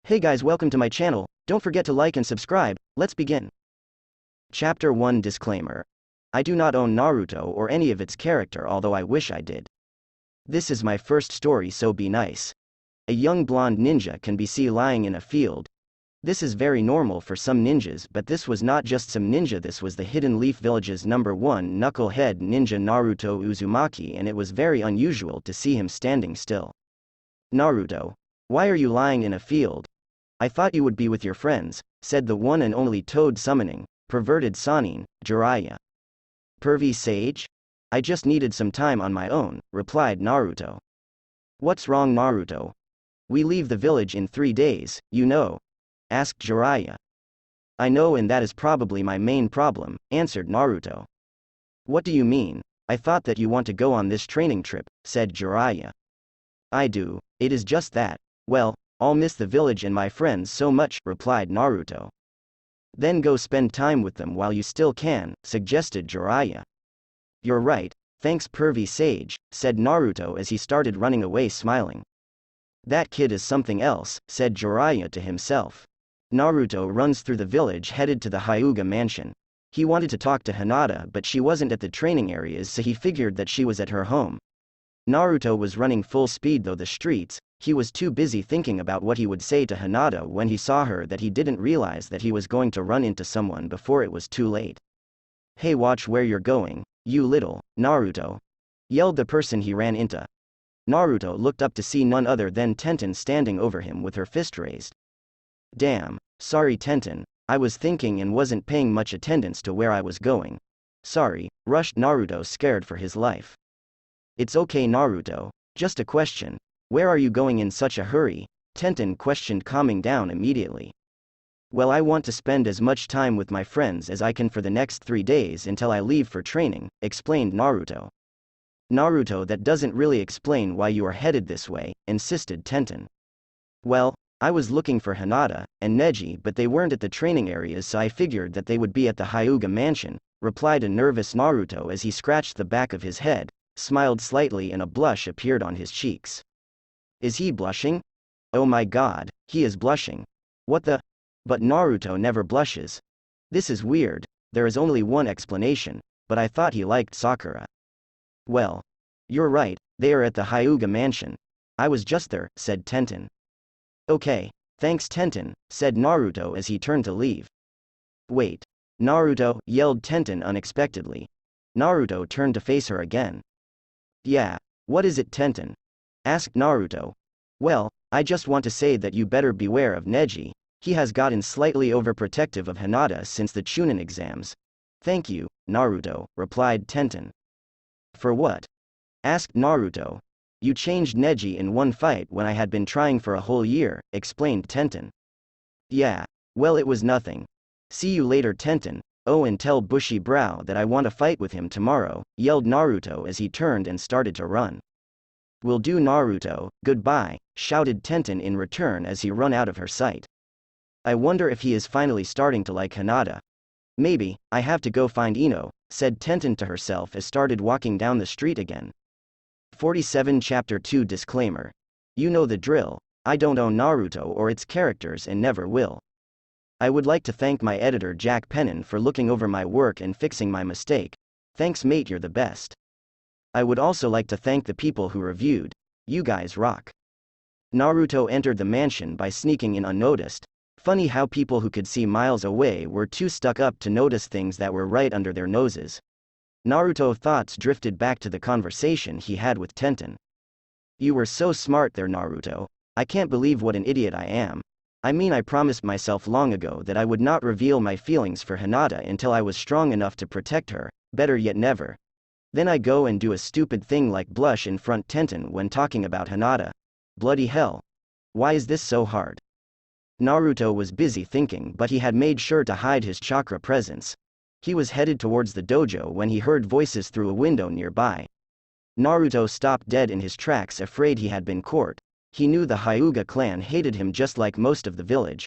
Hey guys, welcome to my channel. Don't forget to like and subscribe. Let's begin. Chapter 1 Disclaimer. I do not own Naruto or any of its character, although I wish I did. This is my first story, so be nice. A young blonde ninja can be seen lying in a field. This is very normal for some ninjas, but this was not just some ninja, this was the Hidden Leaf Village's #1 knucklehead ninja Naruto Uzumaki, and it was very unusual to see him standing still. Naruto, why are you lying in a field? I thought you would be with your friends, said the one and only toad summoning, perverted Sanin, Jiraiya. Pervy sage? I just needed some time on my own, replied Naruto. What's wrong, Naruto? We leave the village in 3 days, you know, asked Jiraiya. I know, and that is probably my main problem, answered Naruto. What do you mean? I thought that you want to go on this training trip, said Jiraiya. I do, it is just that. Well, I'll miss the village and my friends so much, replied Naruto. Then go spend time with them while you still can, suggested Jiraiya. You're right, thanks pervy sage, said Naruto as he started running away smiling. That kid is something else, said Jiraiya to himself. Naruto runs through the village headed to the Hyuga mansion. He wanted to talk to Hinata, but she wasn't at the training areas, so he figured that she was at her home. Naruto was running full speed through the streets. He was too busy thinking about what he would say to Hinata when he saw her that he didn't realize that he was going to run into someone before it was too late. Hey, watch where you're going, you little, Naruto, yelled the person he ran into. Naruto looked up to see none other than Tenten standing over him with her fist raised. Damn, sorry Tenten, I was thinking and wasn't paying much attendance to where I was going. Sorry, rushed Naruto, scared for his life. It's okay, Naruto, just a question. Where are you going in such a hurry? Tenten questioned, calming down immediately. Well, I want to spend as much time with my friends as I can for the next 3 days until I leave for training, explained Naruto. Naruto, that doesn't really explain why you are headed this way, insisted Tenten. Well, I was looking for Hinata and Neji, but they weren't at the training areas, so I figured that they would be at the Hyuga mansion, replied a nervous Naruto as he scratched the back of his head, smiled slightly, and a blush appeared on his cheeks. Is he blushing? Oh my god, he is blushing. What the? But Naruto never blushes. This is weird. There is only one explanation, but I thought he liked Sakura. Well, you're right, they are at the Hyuga mansion. I was just there, said Tenten. Okay, thanks Tenten, said Naruto as he turned to leave. Wait. Naruto, yelled Tenten unexpectedly. Naruto turned to face her again. Yeah, what is it, Tenten? Asked Naruto. Well, I just want to say that you better beware of Neji. He has gotten slightly overprotective of Hinata since the Chunin exams. Thank you, Naruto, replied Tenten. For what? Asked Naruto. You changed Neji in one fight when I had been trying for a whole year, explained Tenten. Yeah, well, it was nothing. See you later, Tenten. Oh, and tell Bushy Brow that I want to fight with him tomorrow, yelled Naruto as he turned and started to run. Will do, Naruto, goodbye, shouted Tenten in return as he ran out of her sight. I wonder if he is finally starting to like Hinata. Maybe, I have to go find Ino, said Tenten to herself as started walking down the street again. 47 Chapter 2 Disclaimer. You know the drill, I don't own Naruto or its characters and never will. I would like to thank my editor Jack Pennon for looking over my work and fixing my mistake. Thanks mate, you're the best. I would also like to thank the people who reviewed. You guys rock. Naruto entered the mansion by sneaking in unnoticed. Funny how people who could see miles away were too stuck up to notice things that were right under their noses. Naruto's thoughts drifted back to the conversation he had with Tenten. You were so smart there, Naruto. I can't believe what an idiot I am. I mean, I promised myself long ago that I would not reveal my feelings for Hinata until I was strong enough to protect her, better yet never. Then I go and do a stupid thing like blush in front Tenten when talking about Hinata. Bloody hell. Why is this so hard? Naruto was busy thinking, but he had made sure to hide his chakra presence. He was headed towards the dojo when he heard voices through a window nearby. Naruto stopped dead in his tracks, afraid he had been caught. He knew the Hyuga clan hated him just like most of the village.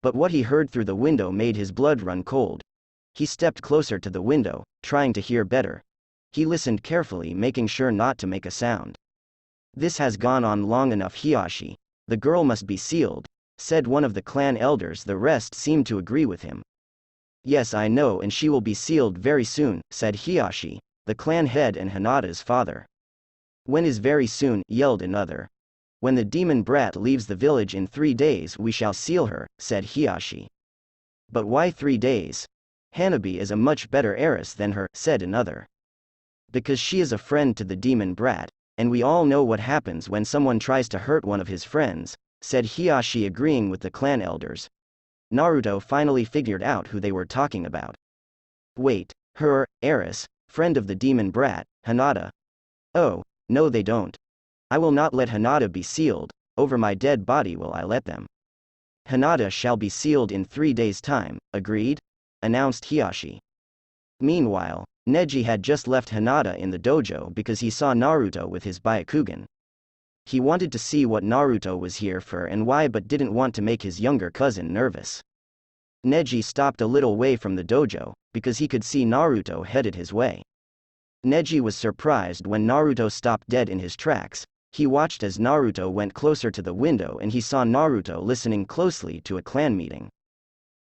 But what he heard through the window made his blood run cold. He stepped closer to the window, trying to hear better. He listened carefully, making sure not to make a sound. This has gone on long enough, Hiyashi. The girl must be sealed. said one of the clan elders. The rest seemed to agree with him. Yes, I know, and she will be sealed very soon, said Hiyashi, the clan head and Hinata's father. When is very soon? Yelled another. When the demon brat leaves the village in 3 days we shall seal her, said Hiyashi. But why 3 days? Hanabi is a much better heiress than her, said another. Because she is a friend to the demon brat, and we all know what happens when someone tries to hurt one of his friends, said Hiyashi, agreeing with the clan elders. Naruto finally figured out who they were talking about. Wait, her, heiress, friend of the demon brat, Hinata. Oh, no they don't. I will not let Hinata be sealed, over my dead body will I let them. Hinata shall be sealed in 3 days' time, agreed? Announced Hiyashi. Meanwhile, Neji had just left Hinata in the dojo because he saw Naruto with his Byakugan. He wanted to see what Naruto was here for and why, but didn't want to make his younger cousin nervous. Neji stopped a little way from the dojo, because he could see Naruto headed his way. Neji was surprised when Naruto stopped dead in his tracks. He watched as Naruto went closer to the window and he saw Naruto listening closely to a clan meeting.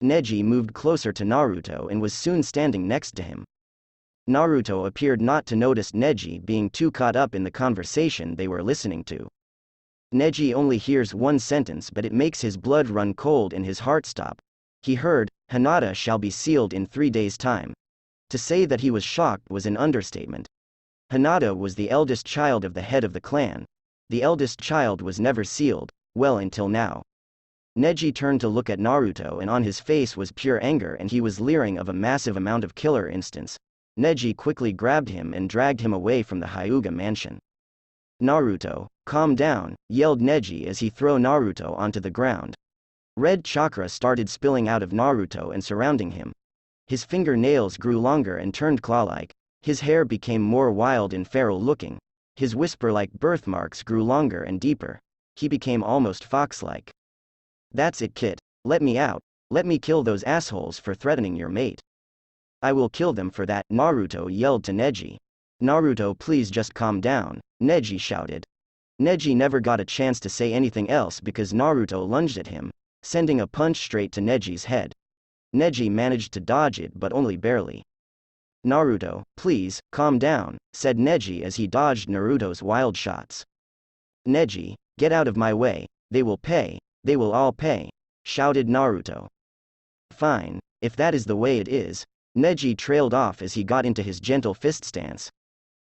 Neji moved closer to Naruto and was soon standing next to him. Naruto appeared not to notice Neji being too caught up in the conversation they were listening to. Neji only hears one sentence, but it makes his blood run cold and his heart stop. He heard, Hinata shall be sealed in 3 days' time. To say that he was shocked was an understatement. Hinata was the eldest child of the head of the clan. The eldest child was never sealed, well, until now. Neji turned to look at Naruto and on his face was pure anger and he was leering of a massive amount of killer instants. Neji quickly grabbed him and dragged him away from the Hyuga mansion. Naruto, calm down, yelled Neji as he threw Naruto onto the ground. Red chakra started spilling out of Naruto and surrounding him. His fingernails grew longer and turned claw-like. His hair became more wild and feral looking. His whisper-like birthmarks grew longer and deeper. He became almost fox-like. That's it, kid. Let me out. Let me kill those assholes for threatening your mate. I will kill them for that, Naruto yelled to Neji. Naruto, please just calm down, Neji shouted. Neji never got a chance to say anything else because Naruto lunged at him, sending a punch straight to Neji's head. Neji managed to dodge it but only barely. Naruto, please, calm down, said Neji as he dodged Naruto's wild shots. Neji, get out of my way, they will pay, they will all pay, shouted Naruto. Fine, if that is the way it is. Neji trailed off as he got into his gentle fist stance.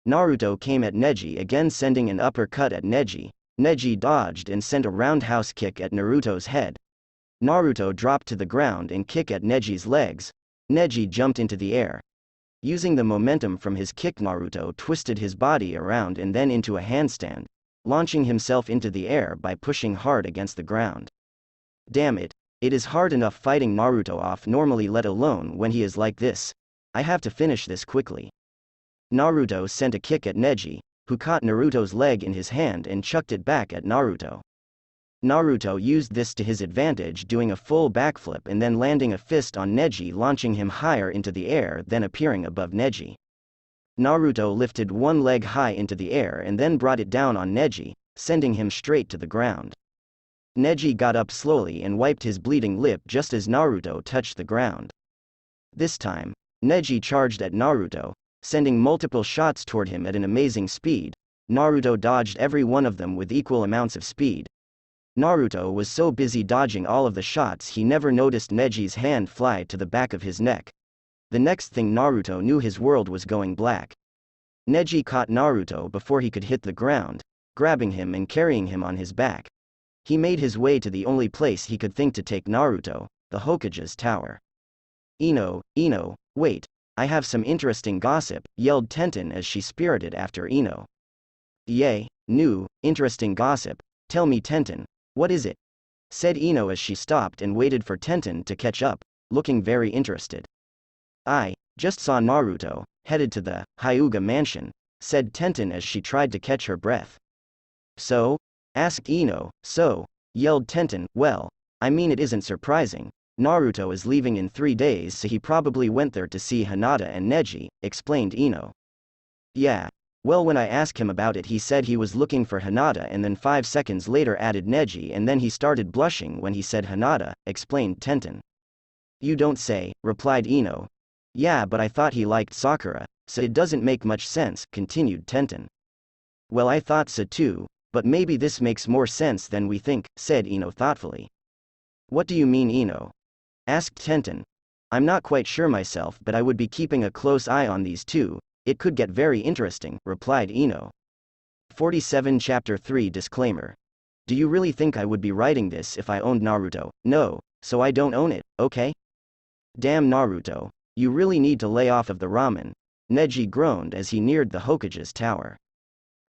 Naruto came at Neji again, sending an uppercut at Neji. Neji dodged and sent a roundhouse kick at Naruto's head. Naruto dropped to the ground and kicked at Neji's legs. Neji jumped into the air. Using the momentum from his kick, Naruto twisted his body around and then into a handstand, launching himself into the air by pushing hard against the ground. Damn it. It is hard enough fighting Naruto off normally, let alone when he is like this. I have to finish this quickly. Naruto sent a kick at Neji, who caught Naruto's leg in his hand and chucked it back at Naruto. Naruto used this to his advantage, doing a full backflip and then landing a fist on Neji, launching him higher into the air, then appearing above Neji. Naruto lifted one leg high into the air and then brought it down on Neji, sending him straight to the ground. Neji got up slowly and wiped his bleeding lip just as Naruto touched the ground. This time, Neji charged at Naruto, sending multiple shots toward him at an amazing speed. Naruto dodged every one of them with equal amounts of speed. Naruto was so busy dodging all of the shots he never noticed Neji's hand fly to the back of his neck. The next thing Naruto knew, his world was going black. Neji caught Naruto before he could hit the ground, grabbing him and carrying him on his back. He made his way to the only place he could think to take Naruto, the Hokage's tower. Ino, wait, I have some interesting gossip, yelled Tenten as she spirited after Ino. Yay, new, interesting gossip, tell me Tenten, what is it? Said Ino as she stopped and waited for Tenten to catch up, looking very interested. I just saw Naruto, headed to the Hyuga mansion, said Tenten as she tried to catch her breath. So? Asked Ino. So, yelled Tenten, well, I mean it isn't surprising. Naruto is leaving in 3 days, so he probably went there to see Hinata and Neji, explained Ino. Yeah, Well, when I asked him about it, he said he was looking for Hinata, and then 5 seconds later added Neji, and then he started blushing when he said Hinata, explained Tenten. You don't say, replied Ino. Yeah, but I thought he liked Sakura, so it doesn't make much sense, continued Tenten. Well, I thought so too, but maybe this makes more sense than we think, said Ino thoughtfully. What do you mean, Ino? Asked Tenten. I'm not quite sure myself, but I would be keeping a close eye on these two. It could get very interesting, replied Ino. 47 Chapter 3 Disclaimer. Do you really think I would be writing this if I owned Naruto? No, so I don't own it, okay? Damn Naruto, you really need to lay off of the ramen. Neji groaned as he neared the Hokage's tower.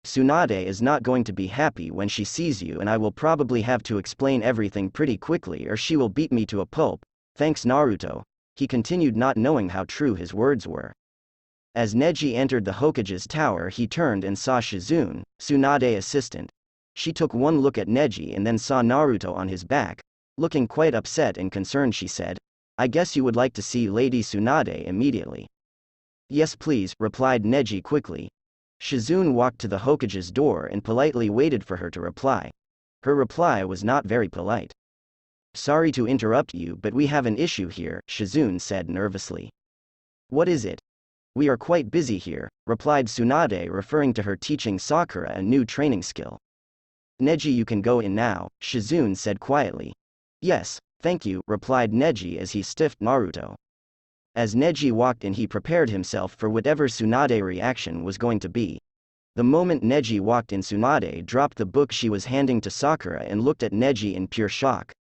Tsunade is not going to be happy when she sees you, and I will probably have to explain everything pretty quickly or she will beat me to a pulp. Thanks Naruto, he continued, not knowing how true his words were. As Neji entered the Hokage's tower, he turned and saw Shizune, Tsunade's assistant. She took one look at Neji and then saw Naruto on his back. Looking quite upset and concerned, she said, I guess you would like to see Lady Tsunade immediately. Yes please, replied Neji quickly. Shizune walked to the Hokage's door and politely waited for her to reply. Her reply was not very polite. Sorry to interrupt you, but we have an issue here, Shizune said nervously. What is it? We are quite busy here, replied Tsunade, referring to her teaching Sakura a new training skill. Neji, you can go in now, Shizune said quietly. Yes, thank you, replied Neji as he stiffed Naruto. As Neji walked in, he prepared himself for whatever Tsunade's reaction was going to be. The moment Neji walked in, Tsunade dropped the book she was handing to Sakura and looked at Neji in pure shock.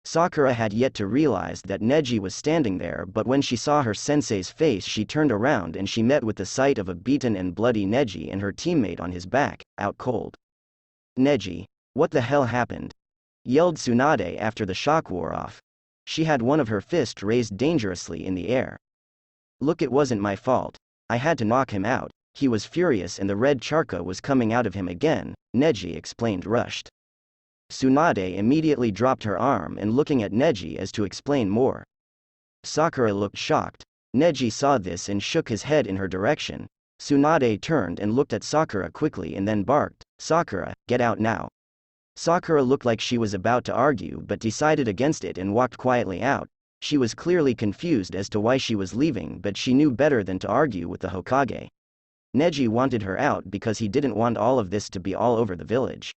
Sakura had yet to realize that Neji was standing there, but when she saw her sensei's face, she turned around and she met with the sight of a beaten and bloody Neji and her teammate on his back, out cold. Neji, what the hell happened? Yelled Tsunade after the shock wore off. She had one of her fists raised dangerously in the air. Look, it wasn't my fault. I had to knock him out. He was furious and the red charca was coming out of him again, Neji explained, rushed. Tsunade immediately dropped her arm and looking at Neji as to explain more. Sakura looked shocked. Neji saw this and shook his head in her direction. Tsunade turned and looked at Sakura quickly and then barked, Sakura, get out now. Sakura looked like she was about to argue but decided against it and walked quietly out. She was clearly confused as to why she was leaving, but she knew better than to argue with the Hokage. Neji wanted her out because he didn't want all of this to be all over the village.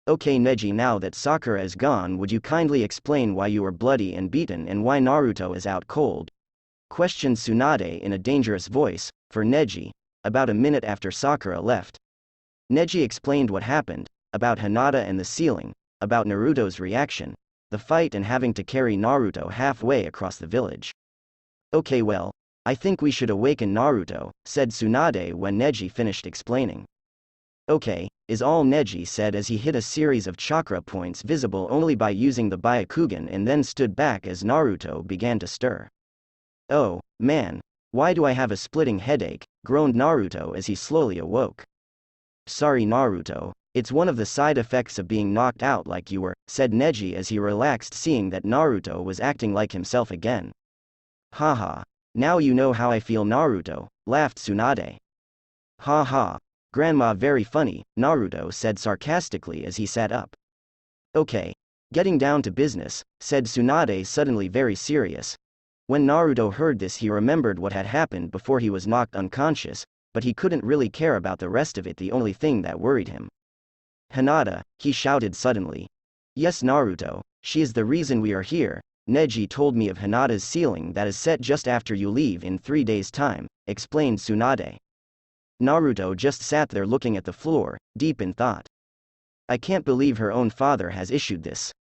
Okay Neji, now that Sakura is gone, would you kindly explain why you were bloody and beaten and why Naruto is out cold? Questioned Tsunade in a dangerous voice, for Neji, about a minute after Sakura left. Neji explained what happened, about Hinata and the ceiling, about Naruto's reaction, the fight and having to carry Naruto halfway across the village. Okay, well, I think we should awaken Naruto, said Tsunade when Neji finished explaining. Okay, is all, Neji said as he hit a series of chakra points visible only by using the Byakugan and then stood back as Naruto began to stir. Oh, man, why do I have a splitting headache, groaned Naruto as he slowly awoke. Sorry Naruto, it's one of the side effects of being knocked out like you were, said Neji as he relaxed, seeing that Naruto was acting like himself again. Haha, now you know how I feel Naruto, laughed Tsunade. Ha ha. Grandma, very funny, Naruto said sarcastically as he sat up. Okay, getting down to business, said Tsunade suddenly, very serious. When Naruto heard this, he remembered what had happened before he was knocked unconscious, but he couldn't really care about the rest of it. The only thing that worried him. Hinata, he shouted suddenly. Yes Naruto, she is the reason we are here. Neji told me of Hinata's ceiling that is set just after you leave in 3 days' time, explained Tsunade. Naruto just sat there looking at the floor, deep in thought. I can't believe her own father has issued this.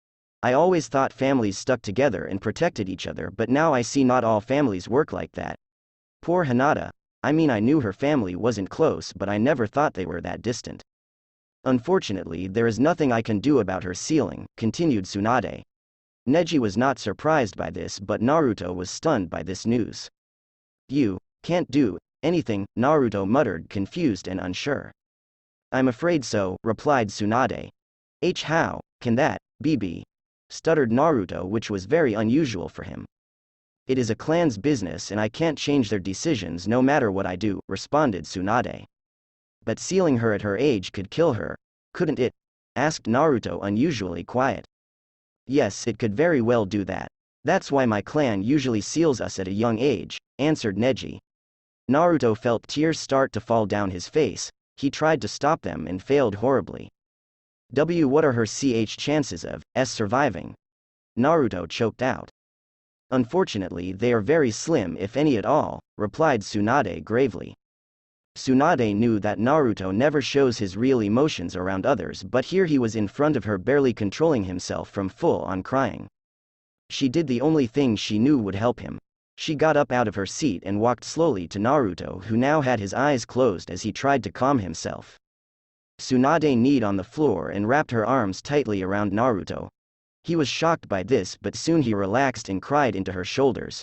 I always thought families stuck together and protected each other, but now I see not all families work like that. Poor Hinata, I mean, I knew her family wasn't close, but I never thought they were that distant. Unfortunately, there is nothing I can do about her ceiling, continued Tsunade. Neji was not surprised by this, but Naruto was stunned by this news. You can't do anything, Naruto muttered, confused and unsure. I'm afraid so, replied Tsunade. How can that be? Stuttered Naruto, which was very unusual for him. It is a clan's business and I can't change their decisions no matter what I do, responded Tsunade. But sealing her at her age could kill her, couldn't it? Asked Naruto, unusually quiet. Yes, it could very well do that. That's why my clan usually seals us at a young age, answered Neji. Naruto felt tears start to fall down his face. He tried to stop them and failed horribly. What are her chances of surviving? Naruto choked out. Unfortunately, they are very slim, if any at all, replied Tsunade gravely. Tsunade knew that Naruto never shows his real emotions around others, but here he was in front of her, barely controlling himself from full-on crying. She did the only thing she knew would help him. She got up out of her seat and walked slowly to Naruto, who now had his eyes closed as he tried to calm himself. Tsunade kneed on the floor and wrapped her arms tightly around Naruto. He was shocked by this, but soon he relaxed and cried into her shoulders.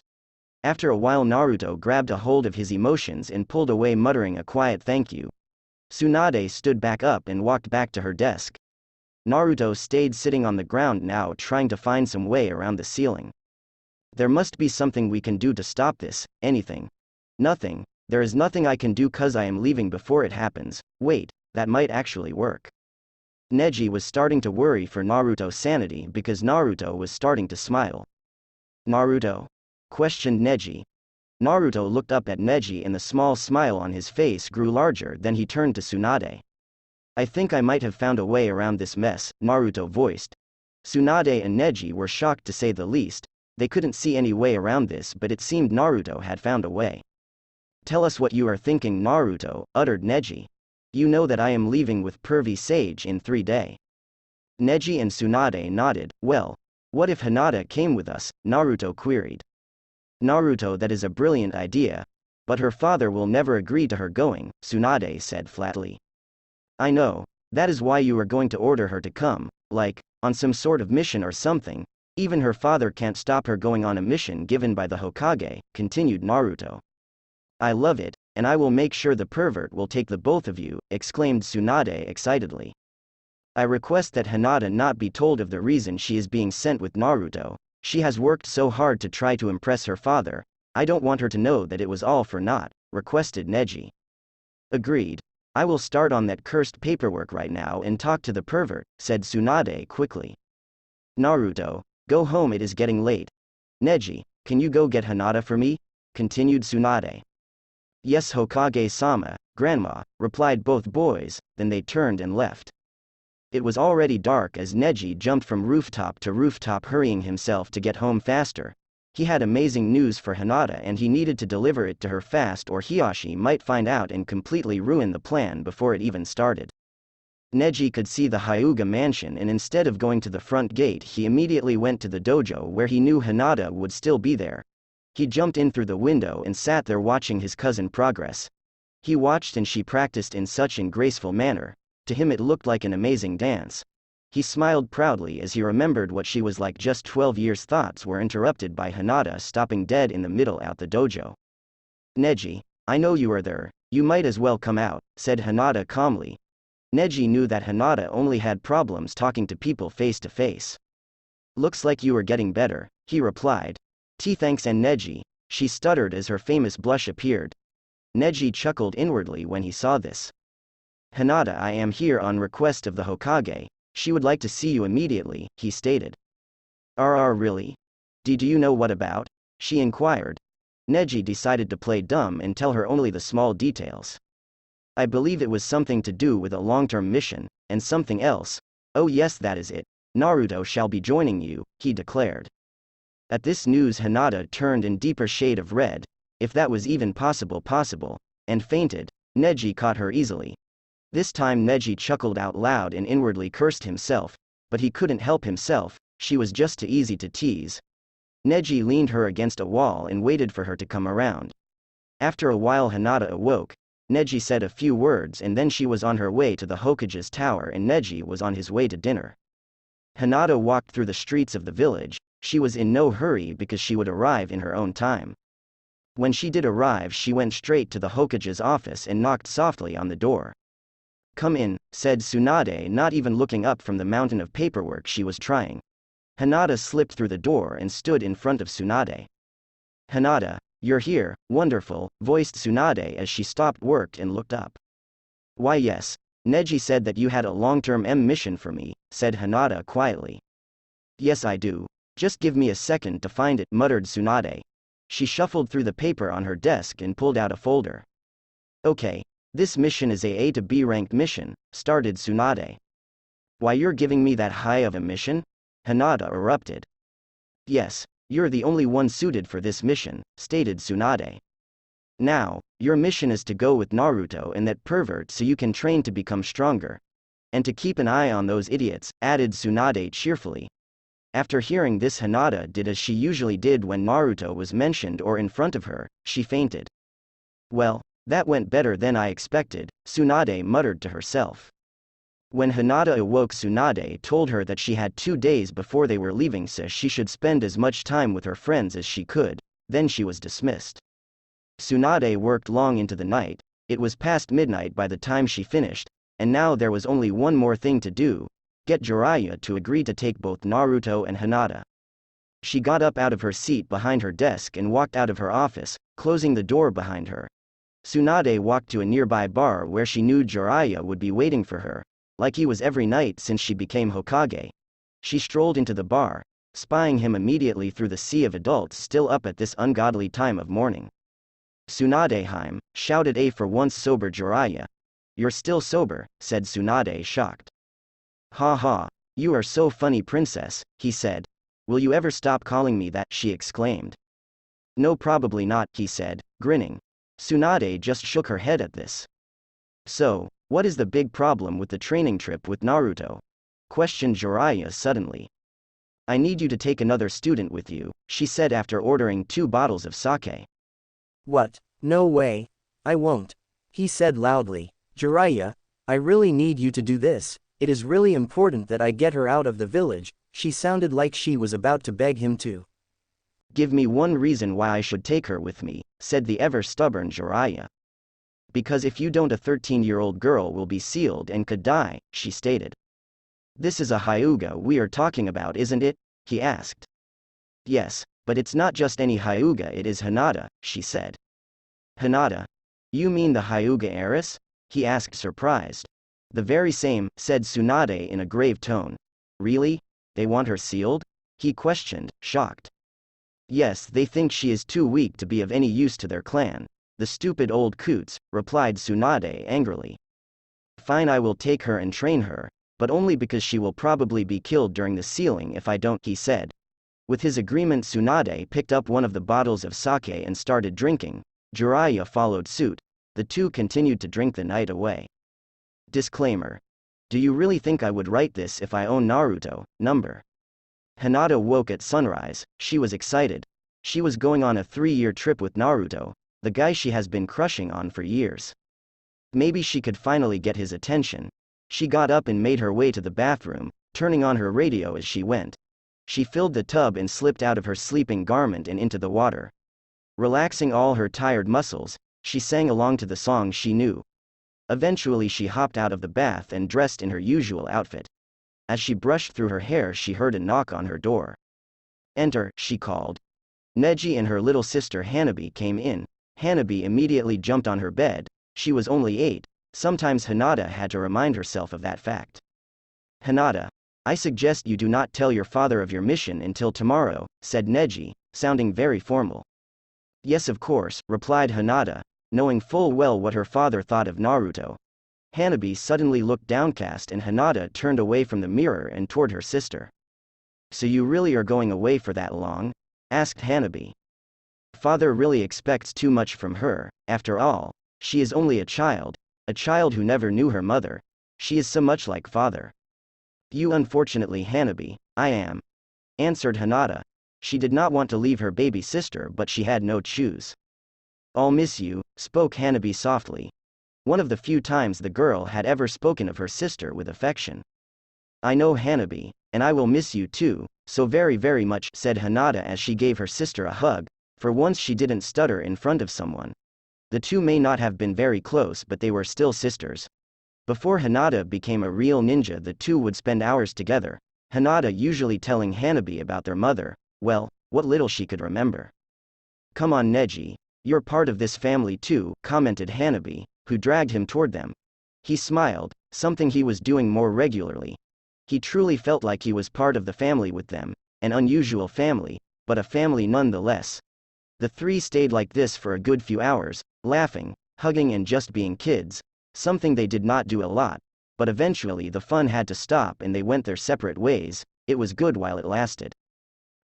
After a while, Naruto grabbed a hold of his emotions and pulled away, muttering a quiet thank you. Tsunade stood back up and walked back to her desk. Naruto stayed sitting on the ground now, trying to find some way around the ceiling. There must be something we can do to stop this. Anything? Nothing. There is nothing I can do cause I am leaving before it happens. Wait, that might actually work. Neji was starting to worry for Naruto's sanity because Naruto was starting to smile. Naruto? Questioned Neji. Naruto looked up at Neji and the small smile on his face grew larger. Then he turned to Tsunade. I think I might have found a way around this mess, Naruto voiced. Tsunade and Neji were shocked to say the least. They couldn't see any way around this, but it seemed Naruto had found a way. Tell us what you are thinking, Naruto, uttered Neji. You know that I am leaving with Pervy Sage in 3 days. Neji and Tsunade nodded. Well, what if Hinata came with us? Naruto queried. Naruto, that is a brilliant idea. But her father will never agree to her going, Tsunade said flatly. I know. That is why you are going to order her to come, like, on some sort of mission or something. Even her father can't stop her going on a mission given by the Hokage, continued Naruto. I love it, and I will make sure the pervert will take the both of you, exclaimed Tsunade excitedly. I request that Hinata not be told of the reason she is being sent with Naruto. She has worked so hard to try to impress her father. I don't want her to know that it was all for naught, requested Neji. Agreed. I will start on that cursed paperwork right now and talk to the pervert, said Tsunade quickly. Naruto, go home, it is getting late. Neji, can you go get Hinata for me? Continued Tsunade. Yes, Hokage-sama, Grandma, replied both boys, then they turned and left. It was already dark as Neji jumped from rooftop to rooftop, hurrying himself to get home faster. He had amazing news for Hinata and he needed to deliver it to her fast, or Hiyashi might find out and completely ruin the plan before it even started. Neji could see the Hyuga mansion, and instead of going to the front gate, he immediately went to the dojo where he knew Hinata would still be there. He jumped in through the window and sat there watching his cousin progress. He watched and she practiced in such an graceful manner. To him it looked like an amazing dance. He smiled proudly as he remembered what she was like just 12 years. Thoughts were interrupted by Hinata stopping dead in the middle out the dojo. Neji, I know you are there, you might as well come out, said Hinata calmly. Neji knew that Hinata only had problems talking to people face to face. Looks like you are getting better, he replied. Thanks. And Neji, she stuttered as her famous blush appeared. Neji chuckled inwardly when he saw this. Hinata, I am here on request of the Hokage. She would like to see you immediately, he stated. Really? Do you know what about? She inquired. Neji decided to play dumb and tell her only the small details. I believe it was something to do with a long-term mission, and something else. Oh yes, that is it. Naruto shall be joining you, he declared. At this news, Hinata turned in deeper shade of red, if that was even possible, and fainted. Neji caught her easily. This time Neji chuckled out loud and inwardly cursed himself, but he couldn't help himself, she was just too easy to tease. Neji leaned her against a wall and waited for her to come around. After a while Hinata awoke. Neji said a few words and then she was on her way to the Hokage's tower and Neji was on his way to dinner. Hinata walked through the streets of the village. She was in no hurry because she would arrive in her own time. When she did arrive, she went straight to the Hokage's office and knocked softly on the door. Come in, said Tsunade, not even looking up from the mountain of paperwork she was trying. Hinata slipped through the door and stood in front of Tsunade. Hinata, you're here, wonderful, voiced Tsunade as she stopped work and looked up. Why yes. Neji said that you had a long-term mission for me, said Hinata quietly. Yes I do. Just give me a second to find it, muttered Tsunade. She shuffled through the paper on her desk and pulled out a folder. Okay. This mission is a to B ranked mission, started Tsunade. Why you're giving me that high of a mission? Hinata erupted. Yes, you're the only one suited for this mission, stated Tsunade. Now, your mission is to go with Naruto and that pervert so you can train to become stronger. And to keep an eye on those idiots, added Tsunade cheerfully. After hearing this, Hinata did as she usually did when Naruto was mentioned or in front of her, she fainted. Well, that went better than I expected, Tsunade muttered to herself. When Hinata awoke, Tsunade told her that she had 2 days before they were leaving so she should spend as much time with her friends as she could, then she was dismissed. Tsunade worked long into the night, it was past midnight by the time she finished, and now there was only one more thing to do, get Jiraiya to agree to take both Naruto and Hinata. She got up out of her seat behind her desk and walked out of her office, closing the door behind her. Tsunade walked to a nearby bar where she knew Jiraiya would be waiting for her, like he was every night since she became Hokage. She strolled into the bar, spying him immediately through the sea of adults still up at this ungodly time of morning. Tsunadeheim, shouted a for once sober Jiraiya. You're still sober, said Tsunade shocked. Ha ha, you are so funny princess, he said. Will you ever stop calling me that, she exclaimed. No probably not, he said, grinning. Tsunade just shook her head at this. So, what is the big problem with the training trip with Naruto? Questioned Jiraiya suddenly. I need you to take another student with you, she said after ordering 2 bottles of sake. What? No way. I won't. He said loudly. Jiraiya, I really need you to do this. It is really important that I get her out of the village. She sounded like she was about to beg him to. Give me one reason why I should take her with me, said the ever-stubborn Jiraiya. Because if you don't, a 13-year-old girl will be sealed and could die, she stated. This is a Hyuga we are talking about, isn't it? He asked. Yes, but it's not just any Hyuga, it is Hinata, she said. Hinata? You mean the Hyuga heiress? He asked surprised. The very same, said Tsunade in a grave tone. Really? They want her sealed? He questioned, shocked. Yes, they think she is too weak to be of any use to their clan. The stupid old coots, replied Tsunade angrily. Fine, I will take her and train her, but only because she will probably be killed during the sealing if I don't, he said. With his agreement, Tsunade picked up one of the bottles of sake and started drinking. Jiraiya followed suit. The two continued to drink the night away. Disclaimer. Do you really think I would write this if I own Naruto? Number. Hinata woke at sunrise, she was excited. She was going on a 3-year trip with Naruto, the guy she has been crushing on for years. Maybe she could finally get his attention. She got up and made her way to the bathroom, turning on her radio as she went. She filled the tub and slipped out of her sleeping garment and into the water. Relaxing all her tired muscles, she sang along to the song she knew. Eventually she hopped out of the bath and dressed in her usual outfit. As she brushed through her hair, she heard a knock on her door. Enter, she called. Neji and her little sister Hanabi came in. Hanabi immediately jumped on her bed. She was only 8. Sometimes Hinata had to remind herself of that fact. Hinata, I suggest you do not tell your father of your mission until tomorrow, said Neji, sounding very formal. Yes, of course, replied Hinata, knowing full well what her father thought of Naruto. Hanabi suddenly looked downcast and Hinata turned away from the mirror and toward her sister. So you really are going away for that long? Asked Hanabi. Father really expects too much from her, after all, she is only a child who never knew her mother. She is so much like father. You unfortunately, Hanabi, I am, answered Hinata. She did not want to leave her baby sister but she had no choice. I'll miss you, spoke Hanabi softly. One of the few times the girl had ever spoken of her sister with affection. I know, Hanabi, and I will miss you too, so very very much, said Hinata as she gave her sister a hug. For once she didn't stutter in front of someone. The two may not have been very close but they were still sisters. Before Hinata became a real ninja, the two would spend hours together, Hinata usually telling Hanabi about their mother, well, what little she could remember. Come on Neji, you're part of this family too, commented Hanabi, who dragged him toward them. He smiled, something he was doing more regularly. He truly felt like he was part of the family with them, an unusual family, but a family nonetheless. The three stayed like this for a good few hours, laughing, hugging and just being kids, something they did not do a lot, but eventually the fun had to stop and they went their separate ways. It was good while it lasted.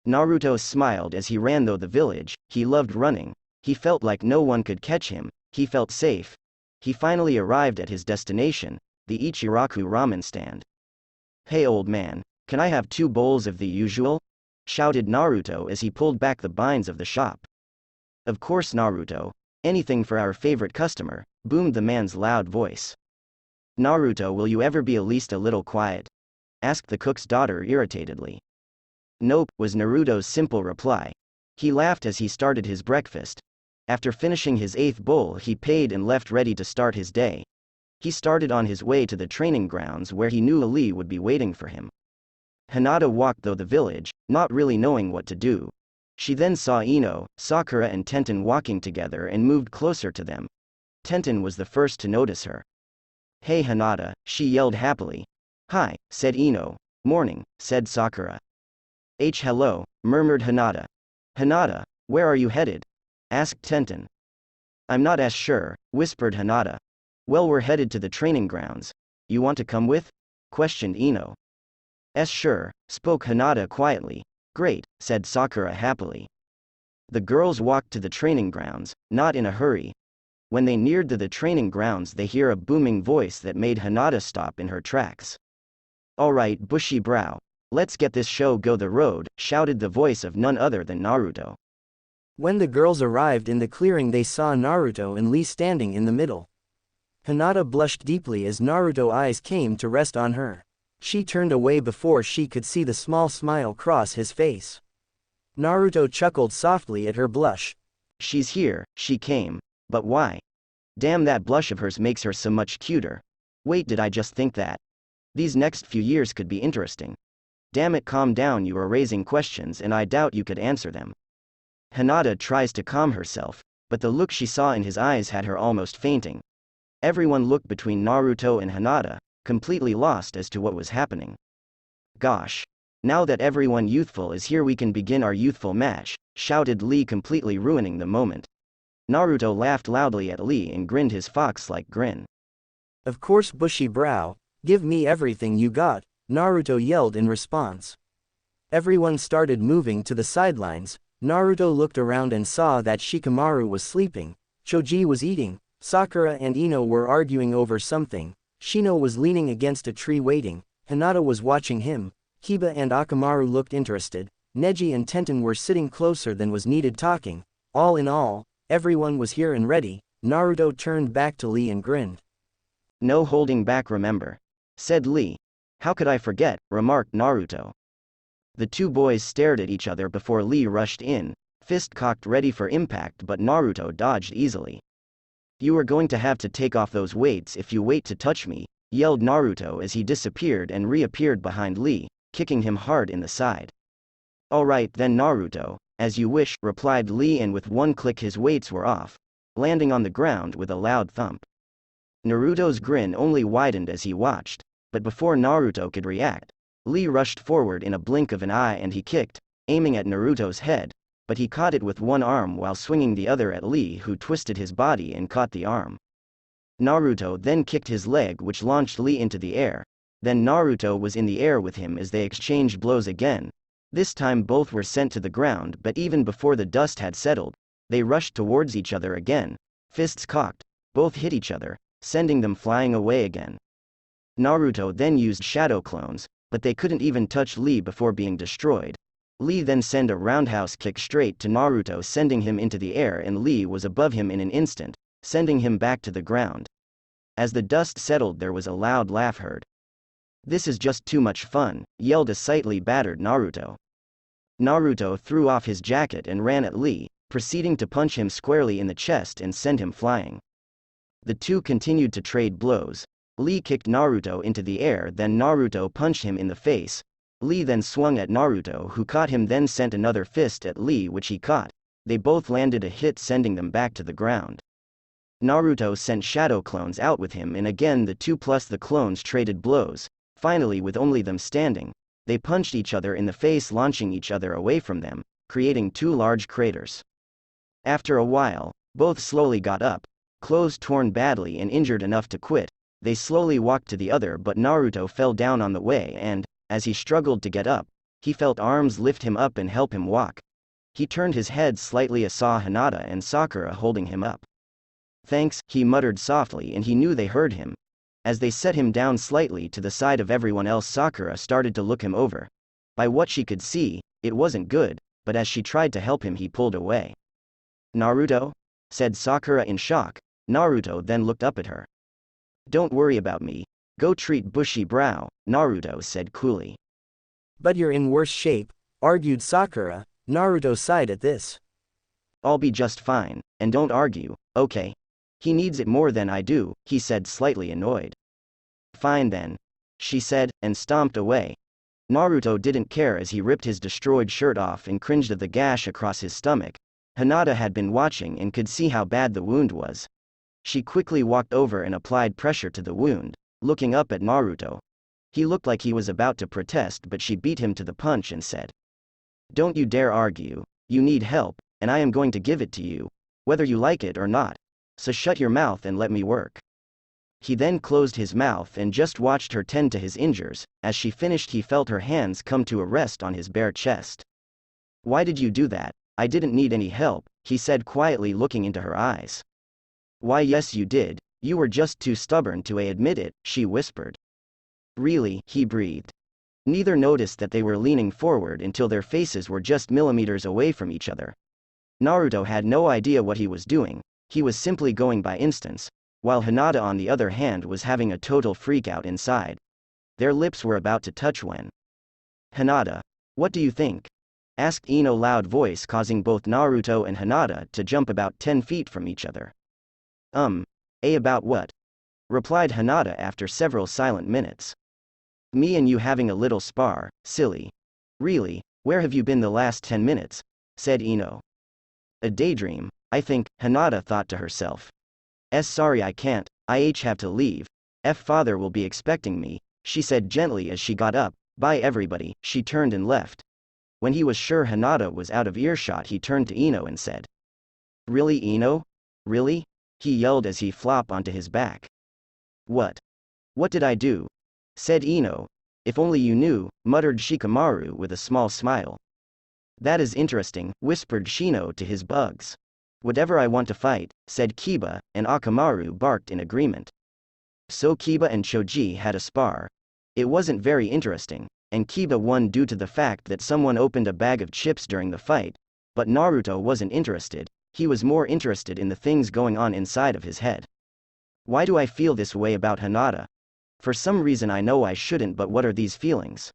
Naruto smiled as he ran through the village. He loved running. He felt like no one could catch him. He felt safe. He finally arrived at his destination, the Ichiraku ramen stand. "Hey old man, can I have 2 bowls of the usual?" shouted Naruto as he pulled back the blinds of the shop. "Of course Naruto, anything for our favorite customer," boomed the man's loud voice. "Naruto, will you ever be at least a little quiet?" asked the cook's daughter irritatedly. "Nope," was Naruto's simple reply. He laughed as he started his breakfast. After finishing his 8th bowl, he paid and left ready to start his day. He started on his way to the training grounds where he knew Lee would be waiting for him. Hinata walked through the village, not really knowing what to do. She then saw Ino, Sakura and Tenten walking together and moved closer to them. Tenten was the first to notice her. "Hey Hinata," she yelled happily. "Hi," said Ino. "Morning," said Sakura. Hello," murmured Hinata. "Hinata, where are you headed?" asked Tenten. "I'm not as sure," whispered Hinata. "Well, we're headed to the training grounds. You want to come with?" questioned Ino. Sure," spoke Hinata quietly. "Great," said Sakura happily. The girls walked to the training grounds, not in a hurry. When they neared to the training grounds, they hear a booming voice that made Hinata stop in her tracks. "Alright, bushy brow. Let's get this show go the road," shouted the voice of none other than Naruto. When the girls arrived in the clearing, they saw Naruto and Lee standing in the middle. Hinata blushed deeply as Naruto's eyes came to rest on her. She turned away before she could see the small smile cross his face. Naruto chuckled softly at her blush. "She's here, she came. But why? Damn, that blush of hers makes her so much cuter. Wait, did I just think that? These next few years could be interesting. Damn it, calm down, you are raising questions and I doubt you could answer them." Hinata tries to calm herself, but the look she saw in his eyes had her almost fainting. Everyone looked between Naruto and Hinata, completely lost as to what was happening. "Gosh. Now that everyone youthful is here, we can begin our youthful match," shouted Lee, completely ruining the moment. Naruto laughed loudly at Lee and grinned his fox-like grin. "Of course, bushy brow, give me everything you got," Naruto yelled in response. Everyone started moving to the sidelines. Naruto looked around and saw that Shikamaru was sleeping, Choji was eating, Sakura and Ino were arguing over something, Shino was leaning against a tree waiting, Hinata was watching him, Kiba and Akamaru looked interested, Neji and Tenten were sitting closer than was needed talking. All in all, everyone was here and ready. Naruto turned back to Lee and grinned. "No holding back, remember," said Lee. "How could I forget?" remarked Naruto. The 2 boys stared at each other before Lee rushed in, fist cocked ready for impact, but Naruto dodged easily. "You are going to have to take off those weights if you wait to touch me," yelled Naruto as he disappeared and reappeared behind Lee, kicking him hard in the side. "Alright then Naruto, as you wish," replied Lee, and with one click his weights were off, landing on the ground with a loud thump. Naruto's grin only widened as he watched, but before Naruto could react, Lee rushed forward in a blink of an eye and he kicked, aiming at Naruto's head, but he caught it with one arm while swinging the other at Lee, who twisted his body and caught the arm. Naruto then kicked his leg, which launched Lee into the air. Then Naruto was in the air with him as they exchanged blows again. This time both were sent to the ground, but even before the dust had settled, they rushed towards each other again. Fists cocked, both hit each other, sending them flying away again. Naruto then used shadow clones, but they couldn't even touch Lee before being destroyed. Lee then sent a roundhouse kick straight to Naruto, sending him into the air, and Lee was above him in an instant, sending him back to the ground. As the dust settled, there was a loud laugh heard. "This is just too much fun," yelled a slightly battered Naruto. Naruto threw off his jacket and ran at Lee, proceeding to punch him squarely in the chest and send him flying. The 2 continued to trade blows. Lee kicked Naruto into the air, then Naruto punched him in the face. Lee then swung at Naruto, who caught him, then sent another fist at Lee, which he caught. They both landed a hit, sending them back to the ground. Naruto sent shadow clones out with him, and again the two plus the clones traded blows. Finally, with only them standing, they punched each other in the face, launching each other away from them, creating two large craters. After a while, both slowly got up, clothes torn badly and injured enough to quit. They slowly walked to the other, but Naruto fell down on the way and, as he struggled to get up, he felt arms lift him up and help him walk. He turned his head slightly and saw Hinata and Sakura holding him up. "Thanks," he muttered softly, and he knew they heard him. As they set him down slightly to the side of everyone else, Sakura started to look him over. By what she could see, it wasn't good, but as she tried to help him, he pulled away. "Naruto?" said Sakura in shock. Naruto then looked up at her. "Don't worry about me. Go treat Bushy Brow," Naruto said coolly. "But you're in worse shape," argued Sakura. Naruto sighed at this. "I'll be just fine, and don't argue, okay? He needs it more than I do," he said, slightly annoyed. "Fine then," she said, and stomped away. Naruto didn't care as he ripped his destroyed shirt off and cringed at the gash across his stomach. Hinata had been watching and could see how bad the wound was. She quickly walked over and applied pressure to the wound, looking up at Naruto. He looked like he was about to protest, but she beat him to the punch and said, "Don't you dare argue. You need help, and I am going to give it to you, whether you like it or not. So shut your mouth and let me work." He then closed his mouth and just watched her tend to his injuries. As she finished, he felt her hands come to a rest on his bare chest. "Why did you do that? I didn't need any help," he said quietly, looking into her eyes. "Why, yes you did. You were just too stubborn to admit it," she whispered. "Really?" he breathed. Neither noticed that they were leaning forward until their faces were just millimeters away from each other. Naruto had no idea what he was doing. He was simply going by instincts, while Hinata on the other hand was having a total freakout inside. Their lips were about to touch when "Hinata, what do you think?" asked Ino, loud voice causing both Naruto and Hinata to jump about 10 feet from each other. About what?" replied Hinata after several silent minutes. "Me and you having a little spar, silly. Really, where have you been the last 10 minutes? said Ino. "A daydream, I think," Hinata thought to herself. Sorry, I can't, I have to leave. Father will be expecting me," she said gently as she got up. "Bye everybody," she turned and left. When he was sure Hinata was out of earshot, he turned to Ino and said, "Really, Ino? Really?" he yelled as he flopped onto his back. "What? What did I do?" said Ino. "If only you knew," muttered Shikamaru with a small smile. "That is interesting," whispered Shino to his bugs. "Whatever I want to fight," said Kiba, and Akamaru barked in agreement. So Kiba and Choji had a spar. It wasn't very interesting, and Kiba won due to the fact that someone opened a bag of chips during the fight, but Naruto wasn't interested. He was more interested in the things going on inside of his head. Why do I feel this way about Hinata? For some reason I know I shouldn't, but what are these feelings?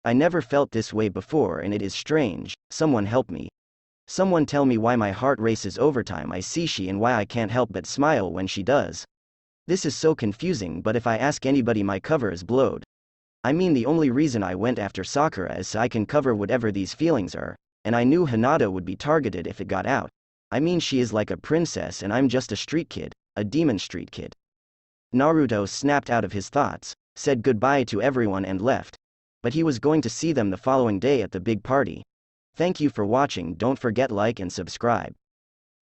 I never felt this way before and it is strange. Someone help me. Someone tell me why my heart races over time I see she and why I can't help but smile when she does. This is so confusing, but if I ask anybody my cover is blowed. I mean, the only reason I went after Sakura is so I can cover whatever these feelings are, and I knew Hinata would be targeted if it got out. I mean, she is like a princess and I'm just a street kid, a demon street kid. Naruto snapped out of his thoughts, said goodbye to everyone and left. But he was going to see them the following day at the big party. Thank you for watching. Don't forget like and subscribe.